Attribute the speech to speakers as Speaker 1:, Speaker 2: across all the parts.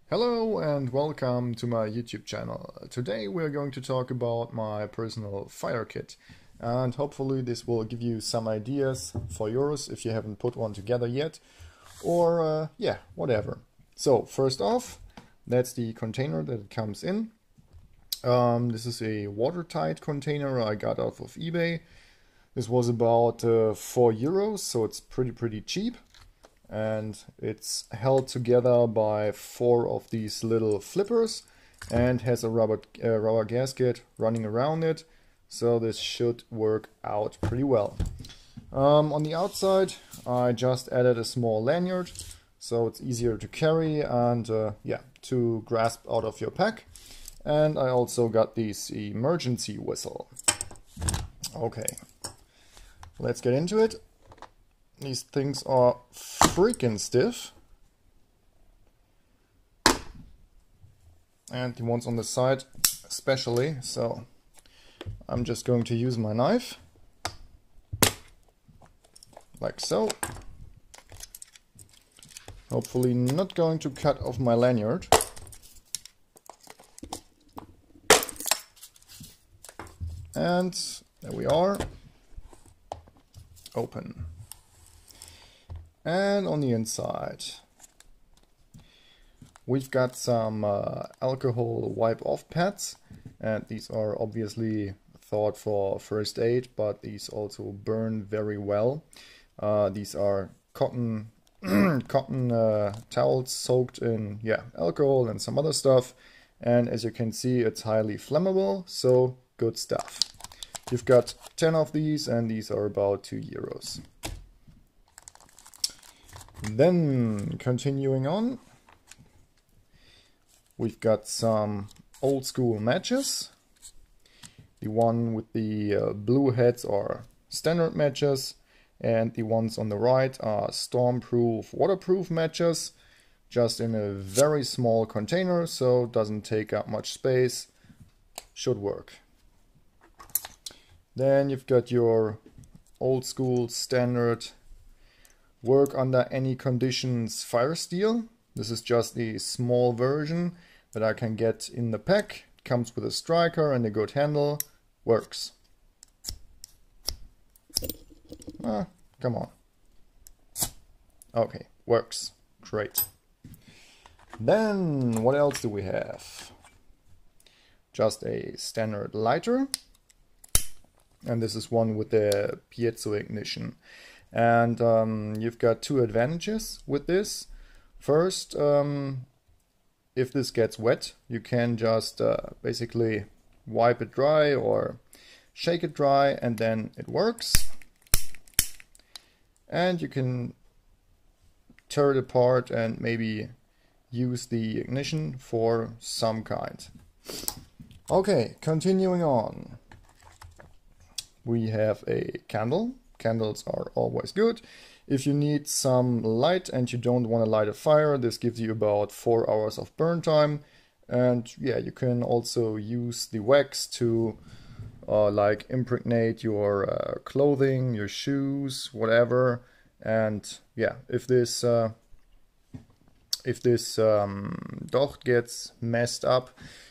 Speaker 1: Hello and welcome to my YouTube channel. Today we're going to talk about my personal fire kit, and hopefully this will give you some ideas for yours if you haven't put one together yet, or yeah, whatever. So first off, that's the container that it comes in. This is a watertight container I got off of eBay. This was about €4, so it's pretty cheap. And it's held together by 4 of these little flippers and has a rubber gasket running around it, so this should work out pretty well. On the outside I just added a small lanyard so it's easier to carry and yeah, to grasp out of your pack. And I also got this emergency whistle. Okay, let's get into it. These things are freaking stiff. And the ones on the side especially, so I'm just going to use my knife. Like so. Hopefully not going to cut off my lanyard. And there we are. Open. And on the inside, we've got some alcohol wipe-off pads, and these are obviously thought for first aid, but these also burn very well. These are cotton towels soaked in alcohol and some other stuff, and as you can see, it's highly flammable, so good stuff. You've got 10 of these, and these are about €2. Then, continuing on, we've got some old school matches. The one with the blue heads are standard matches, and the ones on the right are stormproof, waterproof matches, just in a very small container, so doesn't take up much space, should work. Then you've got your old school standard work under any conditions fire steel. This is just the small version that I can get in the pack. It comes with a striker and a good handle. Works. Come on. Okay, works. Great. Then what else do we have? Just a standard lighter. And this is one with the piezo ignition. And you've got 2 advantages with this. First, if this gets wet, you can just basically wipe it dry or shake it dry, and then it works. And you can tear it apart and maybe use the ignition for some kind. Okay, continuing on. We have a candle. Candles are always good. If you need some light and you don't want to light a fire, this gives you about 4 hours of burn time. And yeah, you can also use the wax to like impregnate your clothing, your shoes, whatever. And yeah, if this dot gets messed up,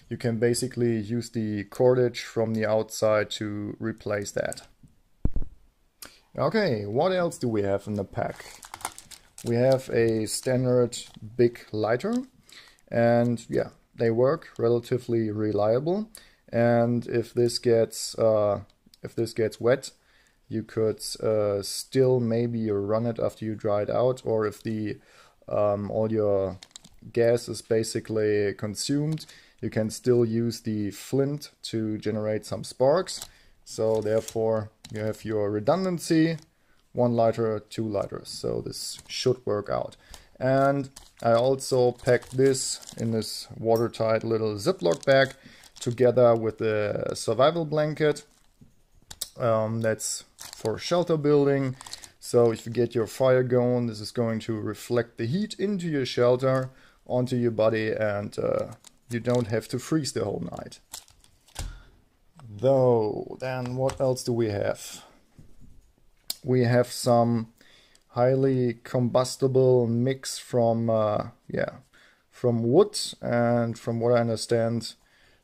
Speaker 1: you can basically use the cordage from the outside to replace that. Okay, what else do we have in the pack? We have a standard big lighter, and yeah, they work, relatively reliable. And if this gets wet, you could still maybe run it after you dry it out, or if the all your gas is basically consumed, you can still use the flint to generate some sparks. So therefore you have your redundancy, 1 lighter, 2 lighters. So this should work out. And I also packed this in this watertight little Ziploc bag together with a survival blanket. That's for shelter building. So if you get your fire going, this is going to reflect the heat into your shelter, onto your body, and you don't have to freeze the whole night. Though, then what else do we have? We have some highly combustible mix from from wood, and from what I understand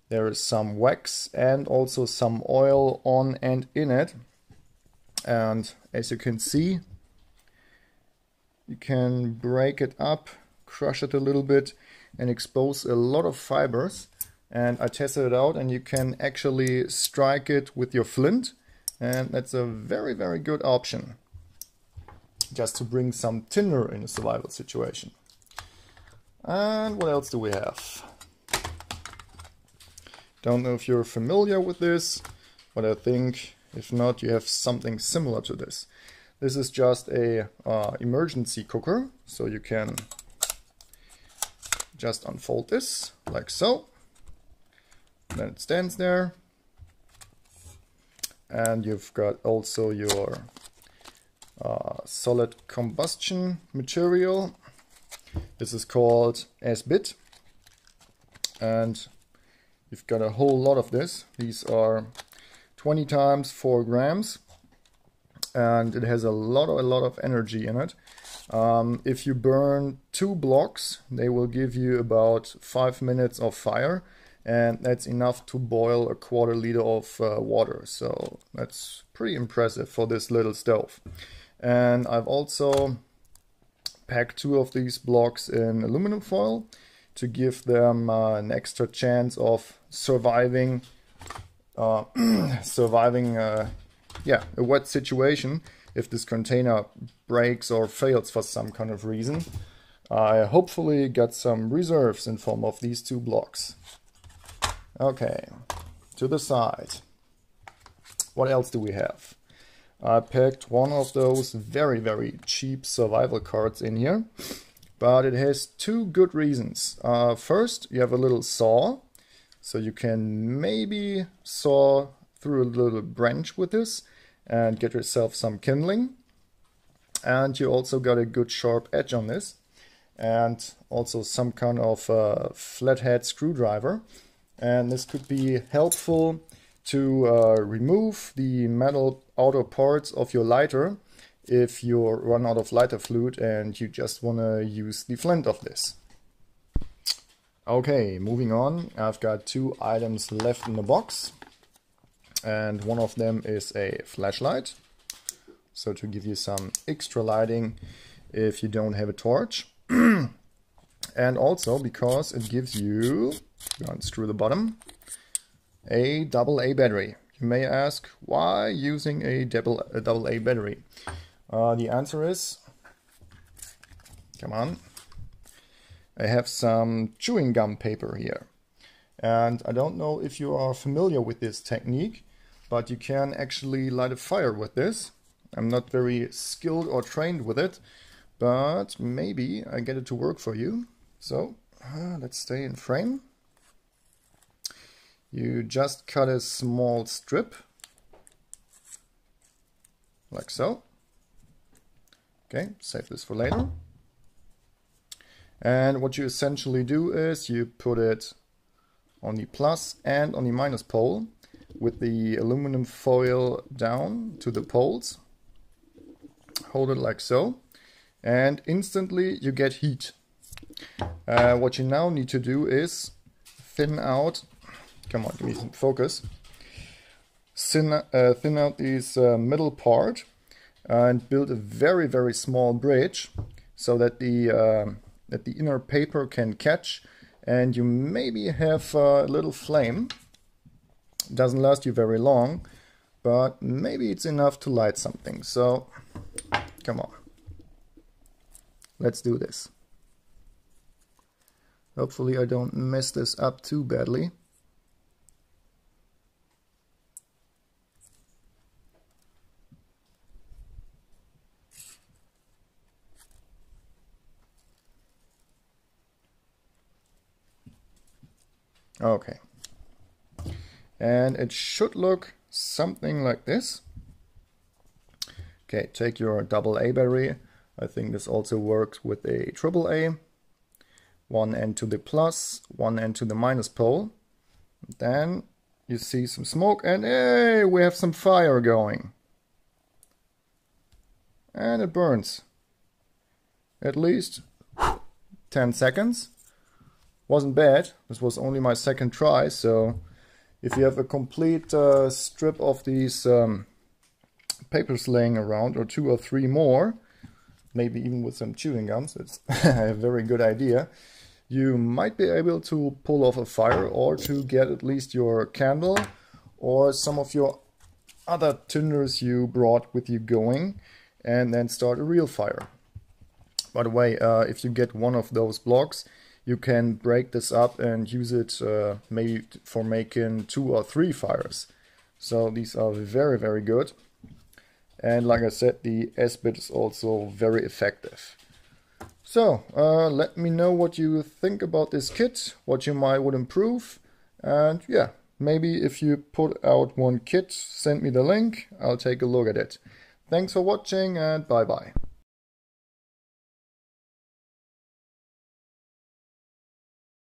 Speaker 1: there is some wax and also some oil on and in it. And as you can see, you can break it up, crush it a little bit and expose a lot of fibers. And I tested it out, and you can actually strike it with your flint, and that's a very, very good option just to bring some Tinder in a survival situation. And what else do we have? Don't know if you're familiar with this, but I think if not, you have something similar to this. This is just a emergency cooker, so you can just unfold this like so. Then it stands there, and you've got also your solid combustion material. This is called S-bit, and you've got a whole lot of this. These are 20 times 4 grams, and it has a lot of energy in it. If you burn 2 blocks, they will give you about 5 minutes of fire, and that's enough to boil a 1/4 liter of water. So that's pretty impressive for this little stove. And I've also packed 2 of these blocks in aluminum foil to give them an extra chance of surviving a wet situation. If this container breaks or fails for some kind of reason, I hopefully got some reserves in form of these 2 blocks. Okay, to the side. What else do we have? I picked one of those very, very cheap survival cards in here, but it has 2 good reasons. First, you have a little saw, so you can maybe saw through a little branch with this and get yourself some kindling. And you also got a good sharp edge on this, and also some kind of flathead screwdriver. And this could be helpful to remove the metal outer parts of your lighter if you run out of lighter fluid and you just want to use the flint of this. Okay, moving on. I've got 2 items left in the box, and one of them is a flashlight, so to give you some extra lighting if you don't have a torch. And also because it gives you, unscrew the bottom, a AA battery. You may ask, why using a AA battery? The answer is, come on, I have some chewing gum paper here. And I don't know if you are familiar with this technique, but you can actually light a fire with this. I'm not very skilled or trained with it, but maybe I get it to work for you. So let's stay in frame. You just cut a small strip, like so. Okay, save this for later. And what you essentially do is you put it on the plus and on the minus pole with the aluminum foil down to the poles. Hold it like so, and instantly you get heat. What you now need to do is thin out, come on, give me some focus, thin out this middle part and build a very, very small bridge so that the inner paper can catch, and you maybe have a little flame. It doesn't last you very long, but maybe it's enough to light something. So come on, let's do this. Hopefully I don't mess this up too badly. Okay, and it should look something like this. Okay, take your AA battery. I think this also works with a AAA. One end to the plus, one end to the minus pole. Then you see some smoke, and hey, we have some fire going. And it burns. At least 10 seconds. wasn't bad. This was only my second try, so if you have a complete strip of these papers laying around, or 2 or 3 more, maybe even with some chewing gums, it's a very good idea, you might be able to pull off a fire, or to get at least your candle or some of your other tinders you brought with you going, and then start a real fire. By the way, if you get one of those blocks, you can break this up and use it maybe for making 2 or 3 fires. So these are very, very good. And like I said, the S-bit is also very effective. So let me know what you think about this kit, what you might would improve. And yeah, maybe if you put out one kit, send me the link. I'll take a look at it. Thanks for watching, and bye bye.